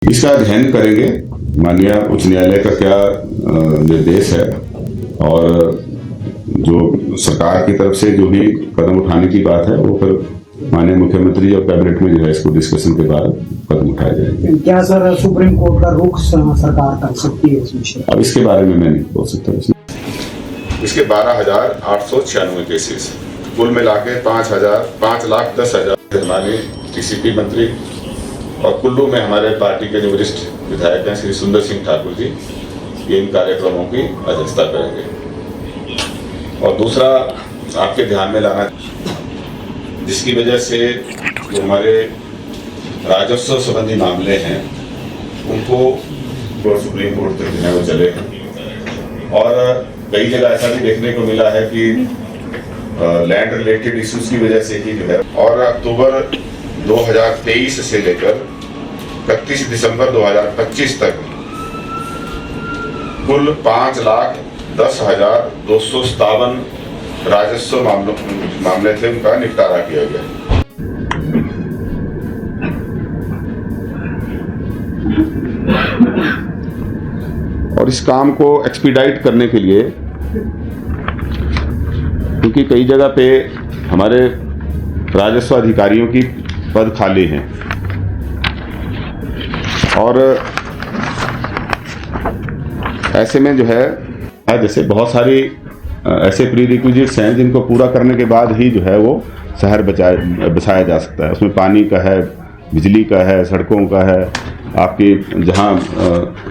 इसका अध्ययन करेंगे, माननीय उच्च न्यायालय का क्या निर्देश है और जो सरकार की तरफ से जो भी कदम उठाने की बात है वो फिर माननीय मुख्यमंत्री और कैबिनेट में जो है इसको डिस्कशन के बाद कदम उठाए जाएंगे। क्या सर सुप्रीम कोर्ट का रुख सरकार कर सकती है इस विषय? अब इसके बारे में मैं नहीं बोल सकता। इसके 12,896 केसेस, कुल मिला के 5,10,000 हमारे टीसीपी मंत्री और कुल्लू में हमारे पार्टी के जो वरिष्ठ विधायक हैं श्री सुंदर सिंह ठाकुर जी, ये इन कार्यक्रमों की अध्यक्षता करेंगे। और दूसरा आपके ध्यान में लाना, जिसकी वजह से जो हमारे राजस्व संबंधी मामले हैं उनको सुप्रीम कोर्ट तक जो है वो चले। और कई जगह ऐसा भी देखने को मिला है कि लैंड रिलेटेड इश्यूज की वजह से ही जो है, और अक्टूबर 2023 से लेकर 31 दिसंबर 2025 तक कुल 5,10,257 राजस्व मामले थे, उनका निपटारा किया गया। और इस काम को एक्सपीडाइट करने के लिए, क्योंकि कई जगह पे हमारे राजस्व अधिकारियों की पद खाली हैं और ऐसे में जो है जैसे बहुत सारी ऐसे प्री रिक्विजिट्स हैं जिनको पूरा करने के बाद ही जो है वो शहर बसाया जा सकता है। उसमें पानी का है, बिजली का है, सड़कों का है, आपकी जहाँ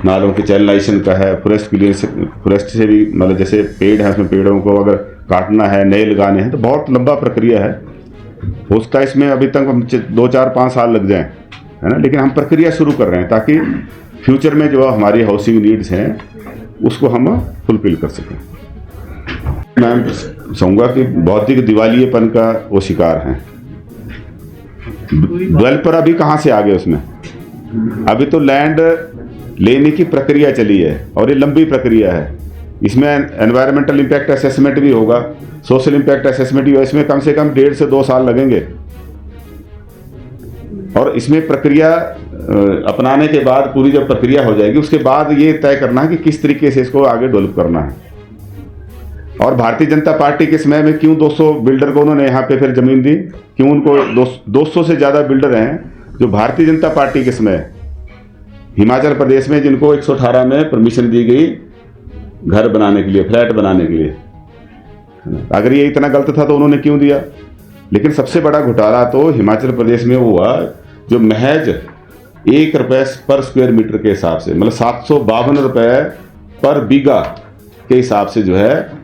नालों के चैनलाइजेशन का है, फॉरेस्ट से भी मतलब जैसे पेड़ है उसमें पेड़ों को अगर काटना है, नए लगाने हैं, तो बहुत लंबा प्रक्रिया है। हो सकता है इसमें अभी तक 2, 4, 5 साल लग जाएं, है ना, लेकिन हम प्रक्रिया शुरू कर रहे हैं ताकि फ्यूचर में जो हमारी हाउसिंग नीड्स हैं उसको हम फुलफिल कर सकें। मैं चाहूँगा कि बौद्धिक दिवालियेपन का वो शिकार हैं। डेवलपर अभी कहाँ से आ गए उसमें? अभी तो लैंड लेने की प्रक्रिया चली है और ये लंबी प्रक्रिया है। इसमें एनवायरमेंटल इम्पैक्ट असेसमेंट भी होगा, सोशल इम्पैक्ट असेसमेंट भी होगा। इसमें कम से कम 1.5 से 2 साल लगेंगे और इसमें प्रक्रिया अपनाने के बाद पूरी जब प्रक्रिया हो जाएगी उसके बाद ये तय करना है कि किस तरीके से इसको आगे डेवलप करना है। और भारतीय जनता पार्टी के समय में क्यों 200 बिल्डर को उन्होंने यहाँ पे फिर जमीन दी? क्यों उनको 200 से ज़्यादा बिल्डर हैं जो भारतीय जनता पार्टी के समय हिमाचल प्रदेश में जिनको 118 में परमिशन दी गई घर बनाने के लिए, फ्लैट बनाने के लिए। अगर ये इतना गलत था तो उन्होंने क्यों दिया? लेकिन सबसे बड़ा घोटाला तो हिमाचल प्रदेश में हुआ जो महज 1 रुपये पर स्क्वायर मीटर के हिसाब से, मतलब 752 रुपये पर बीघा के हिसाब से जो है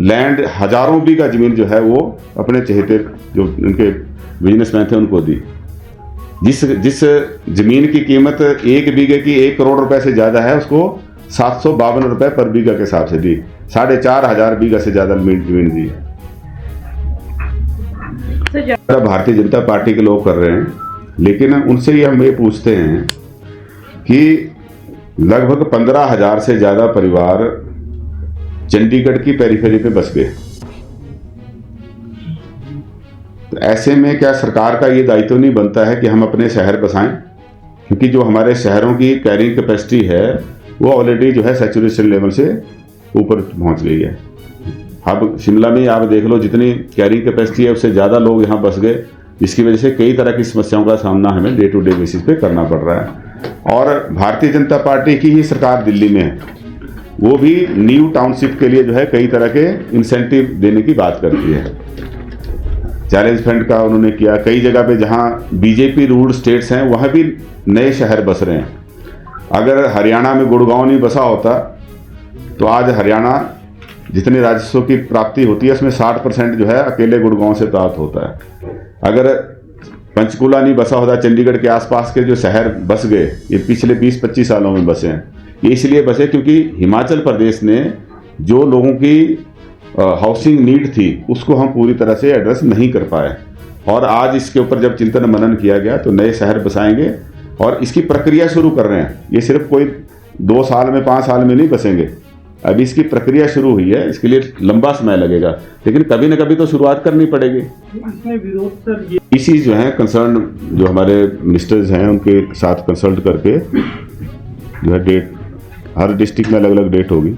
लैंड, हजारों बीघा जमीन जो है वो अपने चहेते जो उनके बिजनेसमैन थे उनको दी। जिस जमीन की कीमत 1 बीघे की 1 करोड़ रुपए से ज़्यादा है उसको 752 रुपये पर बीघा के हिसाब से दी। 4,500 बीघा से ज़्यादा जमीन दी। भारतीय जनता पार्टी के लोग कर रहे हैं, लेकिन उनसे ही हम ये पूछते हैं कि लगभग 15,000 से ज़्यादा परिवार चंडीगढ़ की पेरिफेरी पे बस गए। तो ऐसे में क्या सरकार का ये दायित्व नहीं बनता है कि हम अपने शहर बसाएं? क्योंकि जो हमारे शहरों की कैरिंग कैपेसिटी है वो ऑलरेडी जो है सैचुरेशन लेवल से ऊपर पहुंच गई है। अब शिमला में आप देख लो, जितनी कैरिंग कैपेसिटी है उससे ज़्यादा लोग यहाँ बस गए, जिसकी वजह से कई तरह की समस्याओं का सामना हमें डे टू डे बेसिस पे करना पड़ रहा है। और भारतीय जनता पार्टी की ही सरकार दिल्ली में है, वो भी न्यू टाउनशिप के लिए जो है कई तरह के इंसेंटिव देने की बात करती है। चैलेंज फंड का उन्होंने किया। कई जगह पे जहाँ बीजेपी रूल्ड स्टेट्स हैं वहाँ भी नए शहर बस रहे हैं। अगर हरियाणा में गुड़गांव नहीं बसा होता तो आज हरियाणा जितने राजस्व की प्राप्ति होती है उसमें 60% जो है अकेले गुड़गांव से प्राप्त होता है। अगर पंचकुला नहीं बसा होता, चंडीगढ़ के आसपास के जो शहर बस गए, ये पिछले 20-25 सालों में बसे हैं। ये इसलिए बसे क्योंकि हिमाचल प्रदेश ने जो लोगों की हाउसिंग नीड थी उसको हम पूरी तरह से एड्रेस नहीं कर पाए। और आज इसके ऊपर जब चिंतन मनन किया गया तो नए शहर बसाएंगे और इसकी प्रक्रिया शुरू कर रहे हैं। ये सिर्फ कोई 2 साल में 5 साल में नहीं बसेंगे, अभी इसकी प्रक्रिया शुरू हुई है, इसके लिए लंबा समय लगेगा, लेकिन कभी ना कभी तो शुरुआत करनी पड़ेगी। इसमें विरोध सर ये इसी जो है कंसर्न जो हमारे मिनिस्टर्स हैं उनके साथ कंसल्ट करके जो है डेट, हर डिस्ट्रिक्ट में अलग अलग डेट होगी।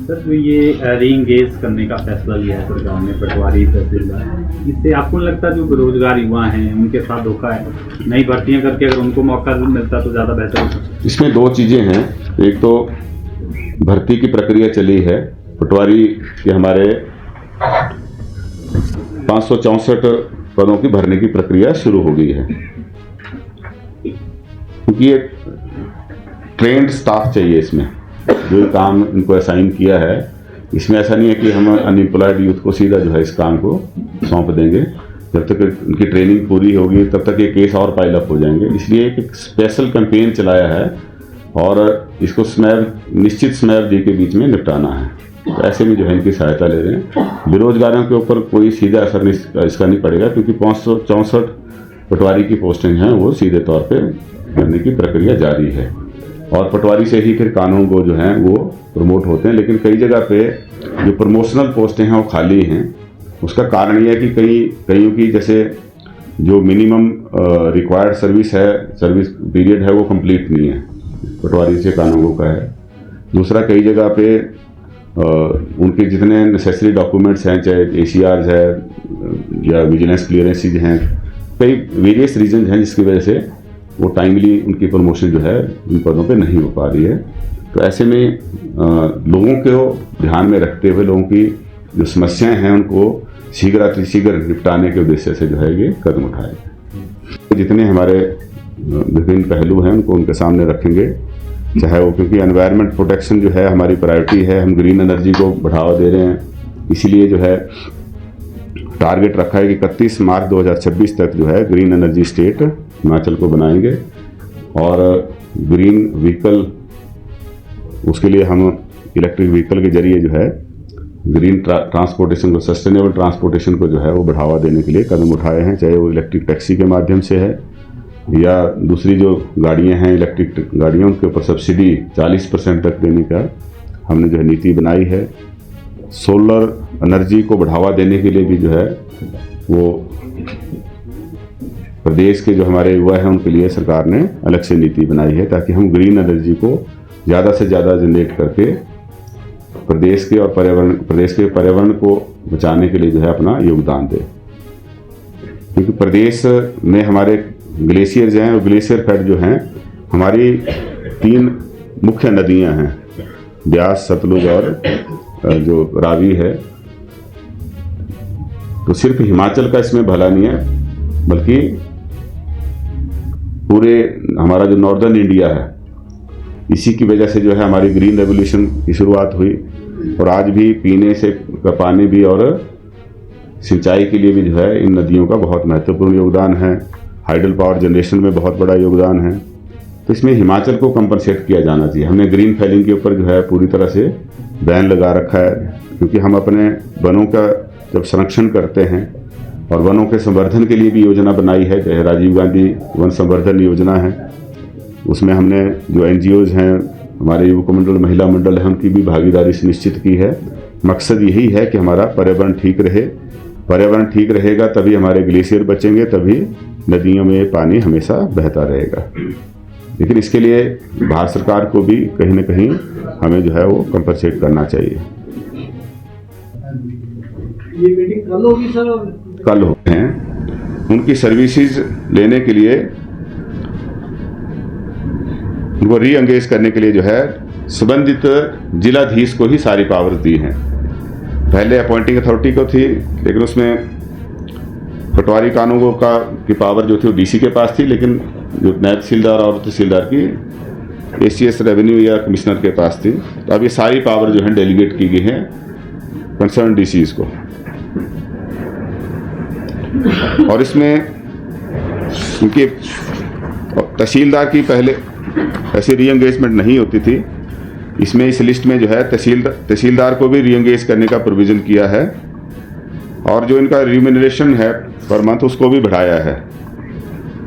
सर जो ये रीइंगेज करने का फैसला लिया है सरकार ने पटवारी तहसीलदार, इससे आपको नहीं लगता जो बेरोजगार युवा हैं उनके साथ धोखा है? नई भर्तियां करके अगर उनको मौका मिलता तो ज़्यादा बेहतर होता। इसमें दो चीज़ें हैं, एक तो भर्ती की प्रक्रिया चली है, पटवारी के हमारे 564 पदों की भरने की प्रक्रिया शुरू हो गई है, क्योंकि ये ट्रेंड स्टाफ चाहिए। इसमें जो काम इनको असाइन किया है, इसमें ऐसा नहीं है कि हम अनएम्प्लॉयड यूथ को सीधा जो है इस काम को सौंप देंगे। जब तक इनकी ट्रेनिंग पूरी होगी तब तक ये केस और पाइल अप हो जाएंगे। इसलिए एक स्पेशल कैंपेन चलाया है और इसको निश्चित समय के बीच में निपटाना है। तो ऐसे में जो है इनकी सहायता ले रहे हैं। बेरोजगारों के ऊपर कोई सीधा असर इसका नहीं पड़ेगा, क्योंकि 564 पटवारी की पोस्टिंग हैं वो सीधे तौर पे भरने की प्रक्रिया जारी है, और पटवारी से ही फिर कानून को जो हैं वो प्रमोट होते हैं। लेकिन कई जगह पे जो प्रमोशनल पोस्टें हैं वो खाली हैं। उसका कारण ये है कि कईयों की जैसे जो मिनिमम रिक्वायर्ड सर्विस पीरियड है वो कंप्लीट नहीं है, पटवारी से कानूनों का है। दूसरा, कई जगह पे उनके जितने नेसेसरी डॉक्यूमेंट्स हैं, चाहे ACRs है या विजिलेंस क्लियरेंसेज हैं, कई वेरियस रीजन हैं जिसकी वजह से वो टाइमली उनकी प्रमोशन जो है इन पदों पे नहीं हो पा रही है। तो ऐसे में लोगों को ध्यान में रखते हुए लोगों की जो समस्याएं हैं उनको शीघ्र निपटाने के उद्देश्य से जो है ये कदम उठाए। जितने हमारे विभिन्न पहलू हैं उनको उनके सामने रखेंगे, चाहे वो, क्योंकि एनवायरनमेंट प्रोटेक्शन जो है हमारी प्रायोरिटी है। हम ग्रीन एनर्जी को बढ़ावा दे रहे हैं, इसीलिए जो है टारगेट रखा है कि 31 मार्च 2026 तक जो है ग्रीन एनर्जी स्टेट हिमाचल को बनाएंगे। और ग्रीन व्हीकल, उसके लिए हम इलेक्ट्रिक व्हीकल के जरिए जो है ग्रीन ट्रांसपोर्टेशन को, सस्टेनेबल ट्रांसपोर्टेशन को जो है वो बढ़ावा देने के लिए कदम उठाए हैं, चाहे वो इलेक्ट्रिक टैक्सी के माध्यम से है या दूसरी जो गाड़ियां हैं इलेक्ट्रिक गाड़ियों, उनके ऊपर सब्सिडी 40% तक देने का हमने जो है नीति बनाई है। सोलर एनर्जी को बढ़ावा देने के लिए भी जो है वो प्रदेश के जो हमारे युवा हैं उनके लिए सरकार ने अलग से नीति बनाई है, ताकि हम ग्रीन एनर्जी को ज़्यादा से ज़्यादा जनरेट करके प्रदेश के पर्यावरण को बचाने के लिए जो है अपना योगदान दें। क्योंकि प्रदेश में हमारे ग्लेशियर्स हैं, और ग्लेशियर फेड जो हैं हमारी 3 मुख्य नदियां हैं, ब्यास, सतलुज और जो रावी है। तो सिर्फ हिमाचल का इसमें भला नहीं है, बल्कि पूरे हमारा जो नॉर्दर्न इंडिया है, इसी की वजह से जो है हमारी ग्रीन रेवोल्यूशन की शुरुआत हुई। और आज भी पीने से का पानी भी और सिंचाई के लिए भी जो है इन नदियों का बहुत महत्वपूर्ण योगदान है। हाइडल पावर जनरेशन में बहुत बड़ा योगदान है। तो इसमें हिमाचल को कंपनसेट किया जाना चाहिए। हमने ग्रीन फैलिंग के ऊपर जो है पूरी तरह से बैन लगा रखा है, क्योंकि हम अपने वनों का जब संरक्षण करते हैं और वनों के संवर्धन के लिए भी योजना बनाई है, चाहे राजीव गांधी वन संवर्धन योजना है, उसमें हमने जो NGOs हैं, हमारे युवक मंडल, महिला मंडल है, उनकी भी भागीदारी सुनिश्चित की है। मकसद यही है कि हमारा पर्यावरण ठीक रहे। पर्यावरण ठीक रहेगा तभी हमारे ग्लेशियर बचेंगे, तभी नदियों में पानी हमेशा बहता रहेगा। लेकिन इसके लिए भारत सरकार को भी कहीं ना कहीं हमें जो है वो कंपनसेट करना चाहिए। ये मीटिंग कल होगी सर? कल होते हैं। उनकी सर्विसेज लेने के लिए, उनको री एंगेज करने के लिए जो है संबंधित जिलाधीश को ही सारी पावर दी हैं। पहले अपॉइंटिंग अथॉरिटी को थी, लेकिन उसमें पटवारी कानूनों की पावर जो थी वो DC के पास थी, लेकिन जो नायब तहसीलदार और तहसीलदार की ACS रेवेन्यू या कमिश्नर के पास थी। तो अब ये सारी पावर जो है डेलीगेट की गई है कंसर्न DCs को। और इसमें क्योंकि तहसीलदार की पहले ऐसी री एंगेजमेंट नहीं होती थी, इसमें इस लिस्ट में जो है तहसीलदार को भी री एंगेज करने का प्रोविज़न किया है। और जो इनका रिम्यूनरेशन है पर मंथ, उसको भी बढ़ाया है,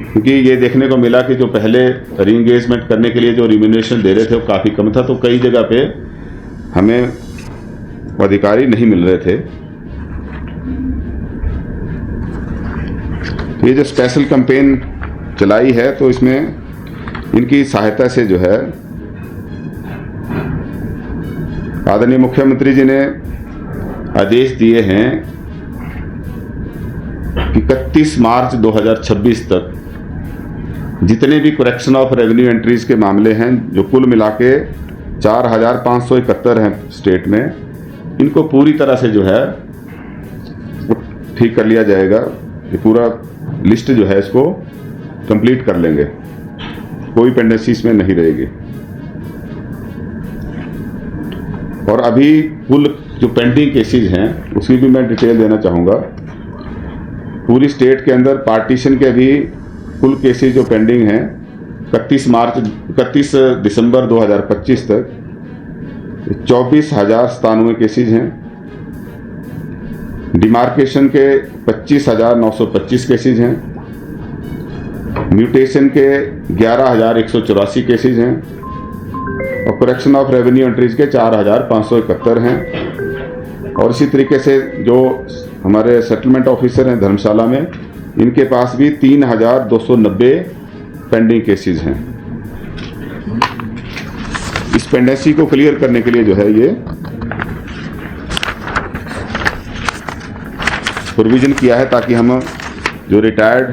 क्योंकि ये देखने को मिला कि जो पहले री एंगेजमेंट करने के लिए जो रिम्यूनरेशन दे रहे थे वो काफ़ी कम था। तो कई जगह पे हमें अधिकारी नहीं मिल रहे थे। ये जो स्पेशल कैंपेन चलाई है तो इसमें इनकी सहायता से जो है आदरणीय मुख्यमंत्री जी ने आदेश दिए हैं कि 31 मार्च 2026 तक जितने भी करेक्शन ऑफ रेवेन्यू एंट्रीज के मामले हैं जो कुल मिला के 4,571 हैं स्टेट में, इनको पूरी तरह से जो है ठीक कर लिया जाएगा। ये पूरा लिस्ट जो है इसको कंप्लीट कर लेंगे, कोई पेंडेंसी इसमें नहीं रहेगी। और अभी कुल जो पेंडिंग केसेज हैं उसकी भी मैं डिटेल देना चाहूँगा। पूरी स्टेट के अंदर पार्टीशन के अभी कुल केसेज जो पेंडिंग हैं 31 दिसंबर 2025 तक 24,097 केसेज हैं। डिमार्केशन के 25,925 केसेज हैं। म्यूटेशन के 11,184 केसेज हैं और करेक्शन ऑफ रेवेन्यू एंट्रीज के 4,571 हैं। और इसी तरीके से जो हमारे सेटलमेंट ऑफिसर हैं धर्मशाला में, इनके पास भी 3,290 पेंडिंग केसेस हैं। इस पेंडेंसी को क्लियर करने के लिए जो है ये प्रोविजन किया है ताकि हम जो रिटायर्ड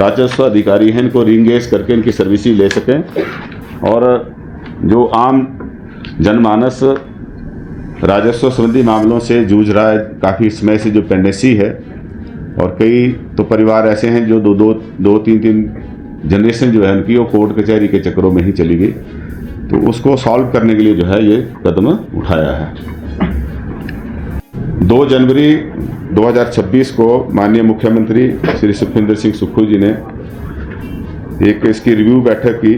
राजस्व अधिकारी हैं इनको रीएंगेज करके इनकी सर्विसेज ले सकें और जो आम जनमानस राजस्व संबंधी मामलों से जूझ रहा है काफ़ी समय से, जो पेंडेंसी है, और कई तो परिवार ऐसे हैं जो दो तीन जनरेशन जो है उनकी वो कोर्ट कचहरी के चक्करों में ही चली गई, तो उसको सॉल्व करने के लिए जो है ये कदम उठाया है। 2 जनवरी 2026 को माननीय मुख्यमंत्री श्री सुखविंदर सिंह सुक्खू जी ने एक इसकी रिव्यू बैठक की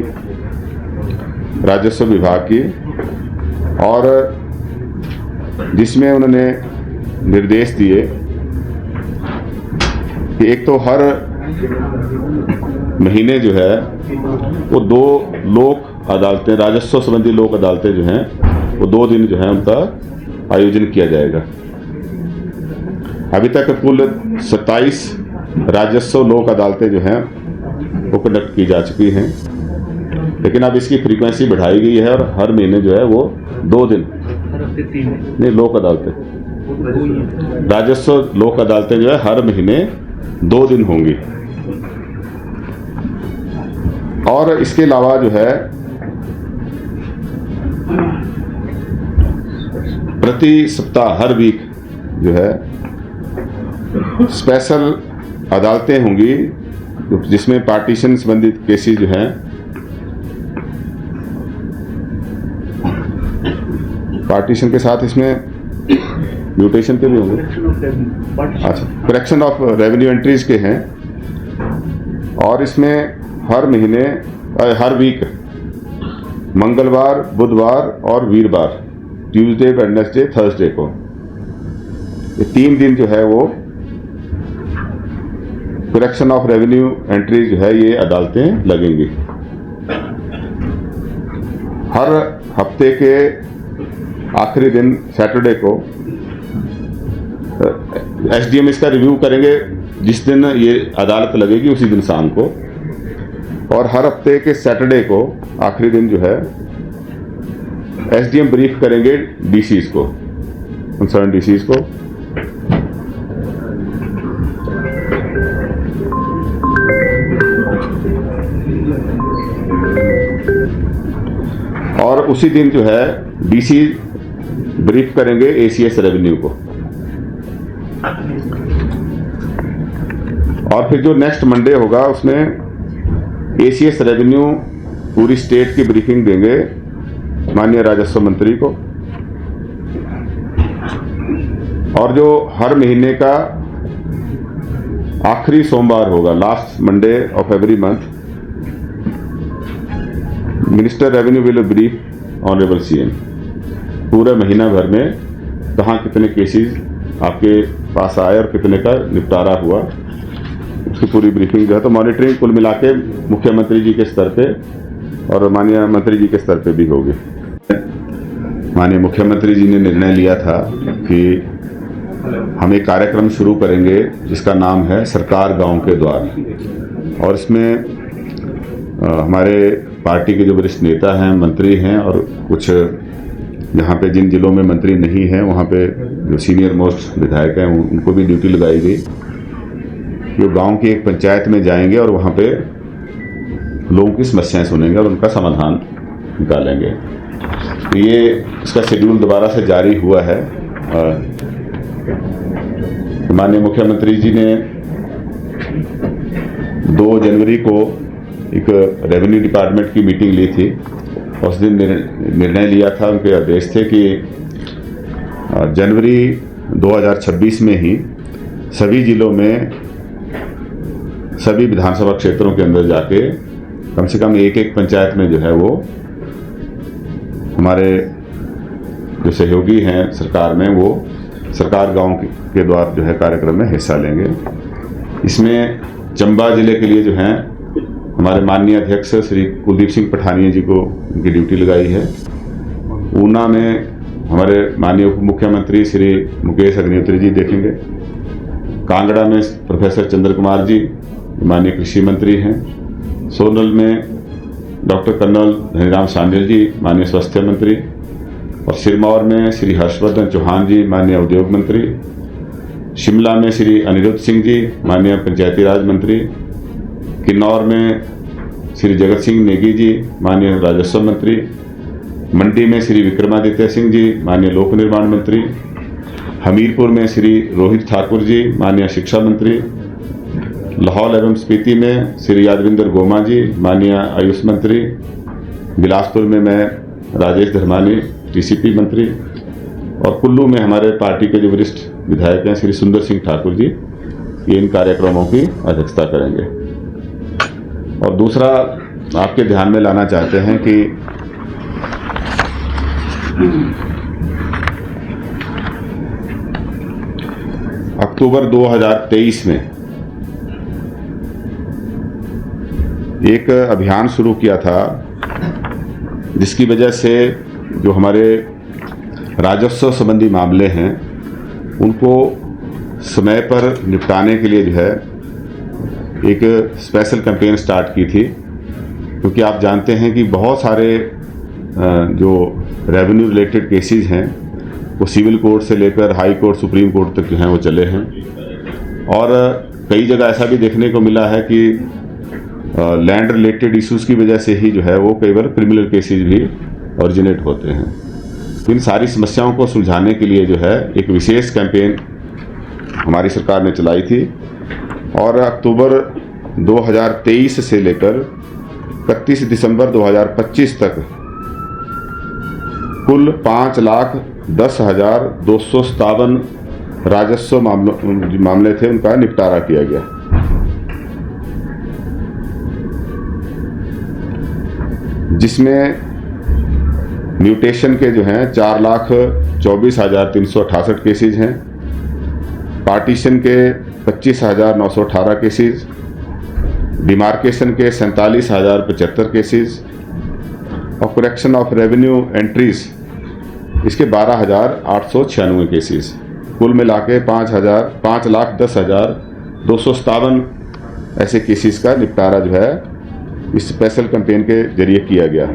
राजस्व विभाग की, और जिसमें उन्होंने निर्देश दिए कि एक तो हर महीने जो है वो 2 लोक अदालतें, राजस्व संबंधी लोक अदालतें जो हैं वो 2 दिन जो है उनका आयोजन किया जाएगा। अभी तक कुल 27 राजस्व लोक अदालतें जो हैं वो कंडक्ट की जा चुकी हैं, लेकिन अब इसकी फ्रीक्वेंसी बढ़ाई गई है और हर महीने जो है वो 2 दिन नहीं लोक अदालतें, राजस्व लोक अदालतें जो है हर महीने 2 दिन होंगी। और इसके अलावा जो है प्रति सप्ताह हर वीक जो है स्पेशल अदालतें होंगी जिसमें पार्टीशन संबंधित केसेस जो हैं, पार्टीशन के साथ इसमें म्यूटेशन के भी होंगे, अच्छा करेक्शन ऑफ रेवेन्यू एंट्रीज के हैं। और इसमें हर महीने हर वीक मंगलवार, बुधवार और वीरवार, ट्यूसडे, वेडनेसडे, थर्सडे को ये 3 दिन जो है वो करेक्शन ऑफ रेवेन्यू एंट्रीज जो है ये अदालतें लगेंगी। हर हफ्ते के आखिरी दिन सैटरडे को एसडीएम इसका रिव्यू करेंगे, जिस दिन ये अदालत लगेगी उसी दिन शाम को, और हर हफ्ते के सैटरडे को आखिरी दिन जो है एसडीएम ब्रीफ करेंगे डीसीज को, कंसर्न डीसीज को। और उसी दिन जो है डीसी ब्रीफ करेंगे एसीएस रेवेन्यू को। और फिर जो नेक्स्ट मंडे होगा उसमें एसीएस रेवेन्यू पूरी स्टेट की ब्रीफिंग देंगे माननीय राजस्व मंत्री को। और जो हर महीने का आखिरी सोमवार होगा, last Monday of every month, minister revenue will brief honourable CM पूरे महीना भर में कहाँ कितने केसेस आपके पास आए और कितने का निपटारा हुआ, उसकी पूरी ब्रीफिंग जो है। तो मॉनिटरिंग कुल मिला के मुख्यमंत्री जी के स्तर पे और माननीय मंत्री जी के स्तर पे भी होगी। माननीय मुख्यमंत्री जी ने निर्णय लिया था कि हम एक कार्यक्रम शुरू करेंगे जिसका नाम है सरकार गांव के द्वार। और इसमें हमारे पार्टी के जो वरिष्ठ नेता हैं, मंत्री हैं और कुछ यहाँ पे जिन जिलों में मंत्री नहीं हैं वहाँ पे जो सीनियर मोस्ट विधायक हैं उनको भी ड्यूटी लगाई गई कि वो गाँव की एक पंचायत में जाएंगे और वहाँ पे लोगों की समस्याएं सुनेंगे और उनका समाधान निकालेंगे। तो ये इसका शेड्यूल दोबारा से जारी हुआ है। माननीय मुख्यमंत्री जी ने 2 जनवरी को एक रेवेन्यू डिपार्टमेंट की मीटिंग ली थी। उस दिन निर्णय लिया था, उनके आदेश थे कि जनवरी 2026 में ही सभी जिलों में सभी विधानसभा क्षेत्रों के अंदर जाके कम से कम एक पंचायत में जो है वो हमारे जो सहयोगी हैं सरकार में वो सरकार गांव के द्वार जो है कार्यक्रम में हिस्सा लेंगे। इसमें चंबा जिले के लिए जो हैं हमारे माननीय अध्यक्ष श्री कुलदीप सिंह पठानिया जी को उनकी ड्यूटी लगाई है। ऊना में हमारे माननीय उप मुख्यमंत्री श्री मुकेश अग्निहोत्री जी देखेंगे। कांगड़ा में प्रोफेसर चंद्र कुमार जी माननीय कृषि मंत्री हैं। सोनल में डॉक्टर कर्नल धनीराम शांडिल जी माननीय स्वास्थ्य मंत्री और सिरमौर में श्री हर्षवर्धन चौहान जी माननीय उद्योग मंत्री। शिमला में श्री अनिरुद्ध सिंह जी माननीय पंचायती राज मंत्री। किन्नौर में श्री जगत सिंह नेगी जी माननीय राजस्व मंत्री। मंडी में श्री विक्रमादित्य सिंह जी माननीय लोक निर्माण मंत्री। हमीरपुर में श्री रोहित ठाकुर जी माननीय शिक्षा मंत्री। लाहौल एवं स्पीति में श्री यादविंदर गोमा जी माननीय आयुष मंत्री। बिलासपुर में मैं राजेश धर्मानी टीसीपी मंत्री और कुल्लू में हमारे पार्टी के जो वरिष्ठ विधायक हैं श्री सुंदर सिंह ठाकुर जी ये इन कार्यक्रमों की अध्यक्षता करेंगे। और दूसरा आपके ध्यान में लाना चाहते हैं कि अक्टूबर 2023 में एक अभियान शुरू किया था जिसकी वजह से जो हमारे राजस्व संबंधी मामले हैं उनको समय पर निपटाने के लिए जो है एक स्पेशल कैंपेन स्टार्ट की थी। क्योंकि आप जानते हैं कि बहुत सारे जो रेवेन्यू रिलेटेड केसेस हैं वो सिविल कोर्ट से लेकर हाई कोर्ट सुप्रीम कोर्ट तक जो हैं वो चले हैं। और कई जगह ऐसा भी देखने को मिला है कि लैंड रिलेटेड इश्यूज़ की वजह से ही जो है वो कई बार क्रिमिनल केसेस भी ओरिजिनेट होते हैं। इन सारी समस्याओं को सुलझाने के लिए जो है एक विशेष कैंपेन हमारी सरकार ने चलाई थी और अक्टूबर 2023 से लेकर 31 दिसंबर 2025 तक कुल 5,10,257 राजस्व मामले थे, उनका निपटारा किया गया। जिसमें म्यूटेशन के जो हैं 4,24,368 केसेज हैं। पार्टीशन के 25,918 केसेज। डिमार्केशन के 47,075 केसेज और करेक्शन ऑफ रेवेन्यू एंट्रीज इसके 12,896 केसेस। कुल मिला के 5,10,257 ऐसे केसेस का निपटारा जो है इस स्पेशल कैंपेन के जरिए किया गया।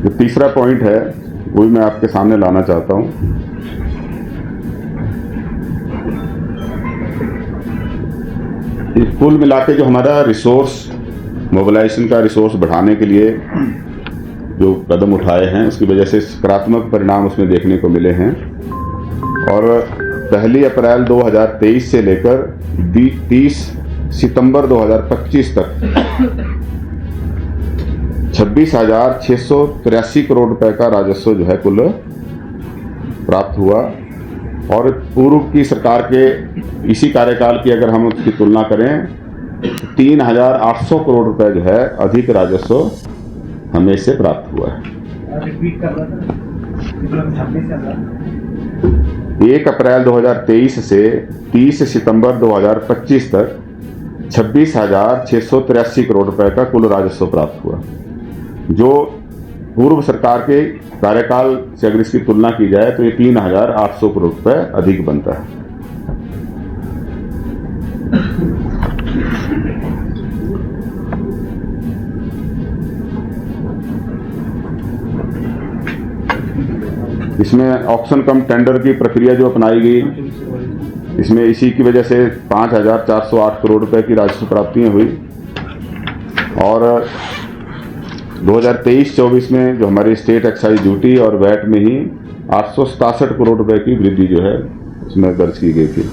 जो तीसरा पॉइंट है वो भी मैं आपके सामने लाना चाहता हूं। कुल मिला के जो हमारा रिसोर्स मोबिलाइजेशन का रिसोर्स बढ़ाने के लिए जो कदम उठाए हैं उसकी वजह से सकारात्मक परिणाम उसमें देखने को मिले हैं। और 1 अप्रैल 2023 से लेकर 30 सितंबर 2025 तक 26,683 करोड़ रुपए का राजस्व जो है कुल प्राप्त हुआ। और पूर्व की सरकार के इसी कार्यकाल की अगर हम उसकी तुलना करें 3,800 करोड़ रुपए जो है अधिक राजस्व हमें इससे प्राप्त हुआ है। 1 अप्रैल 2023 से 30 सितंबर 2025 तक 26,683 करोड़ रुपए का कुल राजस्व प्राप्त हुआ, जो पूर्व सरकार के कार्यकाल से अगर इसकी तुलना की जाए तो ये 3,800 करोड़ रुपए अधिक बनता है। इसमें ऑक्शन कम टेंडर की प्रक्रिया जो अपनाई गई, इसमें इसी की वजह से 5,408 करोड़ रुपए की राजस्व प्राप्तियां हुई। और 2023-24 में जो हमारी स्टेट एक्साइज ड्यूटी और वैट में ही 867 करोड़ रुपए की वृद्धि जो है इसमें दर्ज की गई थी।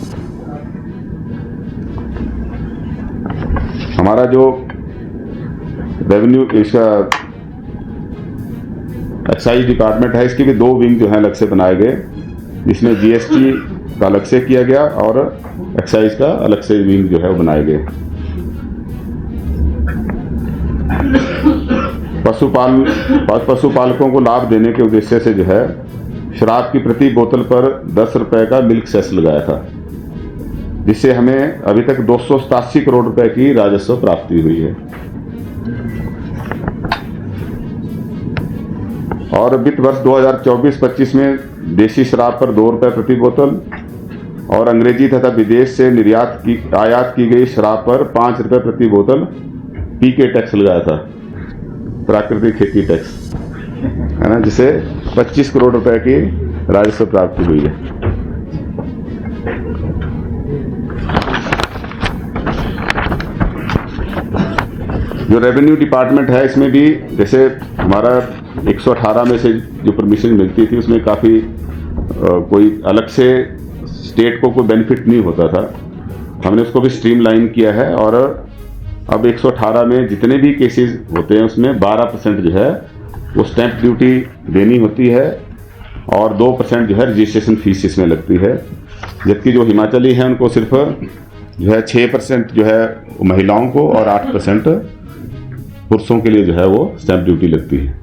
हमारा जो रेवेन्यू इसका एक्साइज डिपार्टमेंट है, इसके भी 2 विंग जो है अलग से बनाए गए, जिसमें जीएसटी का अलग से किया गया और एक्साइज का अलग से विंग जो है वो बनाए गए। पशुपालकों को लाभ देने के उद्देश्य से जो है शराब की प्रति बोतल पर 10 रुपए का मिल्क सेस लगाया था, जिससे हमें अभी तक 287 करोड़ रुपए की राजस्व प्राप्ति हुई है। और वित्त वर्ष 2024-25 में देशी शराब पर 2 रुपए प्रति बोतल और अंग्रेजी तथा विदेश से आयात की गई शराब पर 5 रुपए प्रति बोतल पीके टैक्स लगाया था, प्राकृतिक खेती टैक्स, है ना, जिसे 25 करोड़ रुपए की राजस्व प्राप्ति हुई है। जो रेवेन्यू डिपार्टमेंट है, इसमें भी जैसे हमारा 118 में से जो परमिशन मिलती थी उसमें काफ़ी कोई अलग से स्टेट को कोई बेनिफिट नहीं होता था, हमने उसको भी स्ट्रीमलाइन किया है। और अब 118 में जितने भी केसेस होते हैं उसमें 12% जो है वो स्टैंप ड्यूटी देनी होती है और 2% जो है रजिस्ट्रेशन फीस इसमें लगती है, जबकि जो हिमाचली हैं उनको सिर्फ जो है 6% जो है महिलाओं को और 8% पुरुषों के लिए जो है वो स्टैंप ड्यूटी लगती है।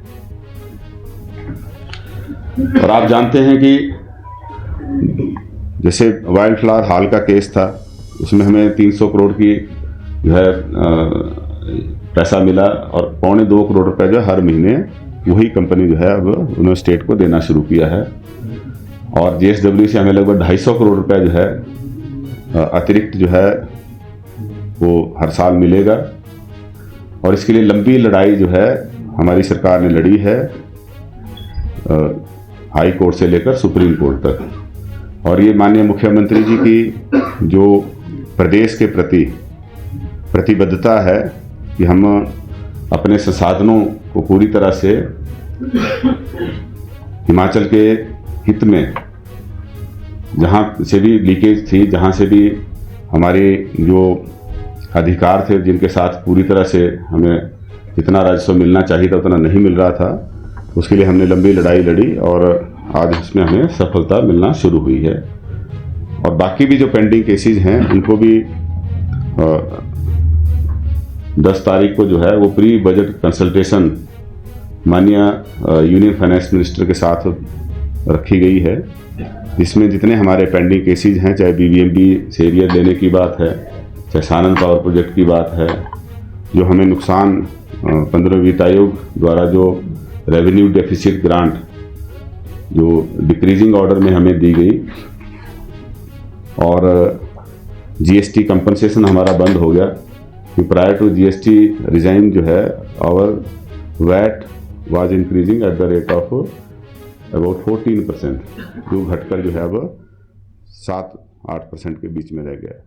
और आप जानते हैं कि जैसे वाइल्ड फ्लावर हॉल का केस था, उसमें हमें 300 करोड़ की जो है पैसा मिला और 2.25 करोड़ रुपए जो हर महीने वही कंपनी जो है अब उन्होंने स्टेट को देना शुरू किया है। और JSW से हमें लगभग 250 करोड़ रुपए जो है अतिरिक्त जो है वो हर साल मिलेगा। और इसके लिए लंबी लड़ाई जो है हमारी सरकार ने लड़ी है, हाई कोर्ट से लेकर सुप्रीम कोर्ट तक। और ये माननीय मुख्यमंत्री जी की जो प्रदेश के प्रति प्रतिबद्धता है कि हम अपने संसाधनों को पूरी तरह से हिमाचल के हित में, जहाँ से भी लीकेज थी, जहाँ से भी हमारे जो अधिकार थे जिनके साथ पूरी तरह से हमें जितना राजस्व मिलना चाहिए था उतना नहीं मिल रहा था, उसके लिए हमने लंबी लड़ाई लड़ी और आज इसमें हमें सफलता मिलना शुरू हुई है। और बाकी भी जो पेंडिंग केसेस हैं उनको भी 10 तारीख को जो है वो प्री बजट कंसल्टेशन माननीय यूनियन फाइनेंस मिनिस्टर के साथ रखी गई है, जिसमें जितने हमारे पेंडिंग केसेस हैं, चाहे BBMB से एरिया लेने की बात है, चाहे सानंद पावर प्रोजेक्ट की बात है, जो हमें नुकसान 15वें वित्त आयोग द्वारा जो रेवेन्यू डेफिसिट ग्रांट जो डिक्रीजिंग ऑर्डर में हमें दी गई, और GST कंपनसेशन हमारा बंद हो गया कि प्रायर टू GST रिजाइन जो है our VAT was increasing at the rate of about 14%, जो घटकर जो है अब 7-8% के बीच में रह गया है।